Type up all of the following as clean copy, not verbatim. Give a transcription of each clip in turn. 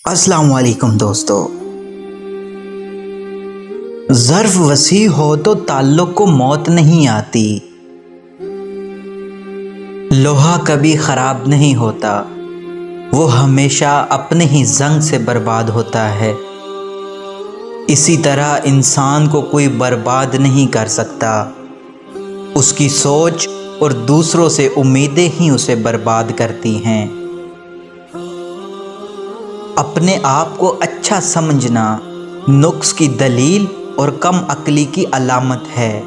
अस्सलाम वालेकुम दोस्तों। ज़र्फ़ वसी हो तो ताल्लुक़ को मौत नहीं आती। लोहा कभी ख़राब नहीं होता, वो हमेशा अपने ही ज़ंग से बर्बाद होता है। इसी तरह इंसान को कोई बर्बाद नहीं कर सकता, उसकी सोच और दूसरों से उम्मीदें ही उसे बर्बाद करती हैं। अपने आप को अच्छा समझना नुक्स की दलील और कम अक्ली की अलामत है।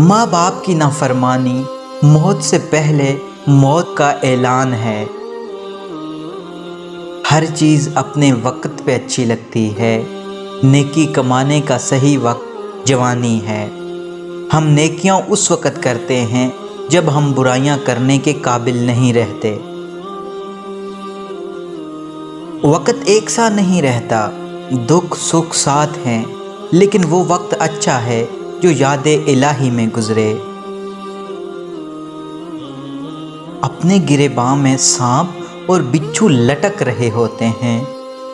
माँ बाप की नाफरमानी मौत से पहले मौत का ऐलान है। हर चीज़ अपने वक्त पे अच्छी लगती है। नेकी कमाने का सही वक्त जवानी है। हम नेकियां उस वक्त करते हैं जब हम बुराइयां करने के काबिल नहीं रहते। वक्त एक सा नहीं रहता, दुख सुख साथ हैं, लेकिन वो वक्त अच्छा है जो याद इलाही में गुजरे। अपने गिरेबां में सांप और बिच्छू लटक रहे होते हैं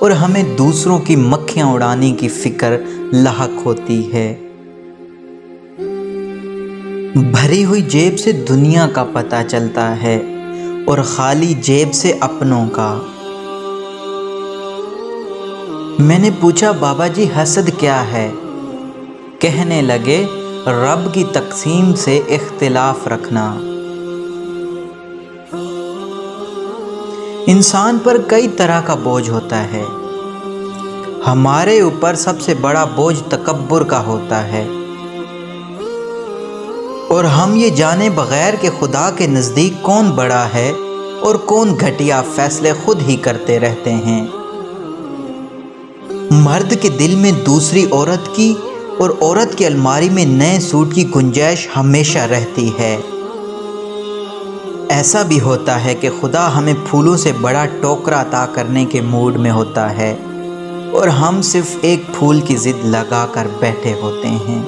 और हमें दूसरों की मक्खियां उड़ाने की फिक्र लाहक होती है। भरी हुई जेब से दुनिया का पता चलता है और खाली जेब से अपनों का। मैंने पूछा, बाबा जी हसद क्या है? कहने लगे, रब की तकसीम से इख्तिलाफ रखना। इंसान पर कई तरह का बोझ होता है। हमारे ऊपर सबसे बड़ा बोझ तकब्बुर का होता है और हम ये जाने बगैर कि खुदा के नज़दीक कौन बड़ा है और कौन घटिया फैसले खुद ही करते रहते हैं। मर्द के दिल में दूसरी औरत की और औरत की अलमारी में नए सूट की गुंजाइश हमेशा रहती है। ऐसा भी होता है कि खुदा हमें फूलों से बड़ा टोकरा अता करने के मूड में होता है और हम सिर्फ एक फूल की जिद लगा कर बैठे होते हैं।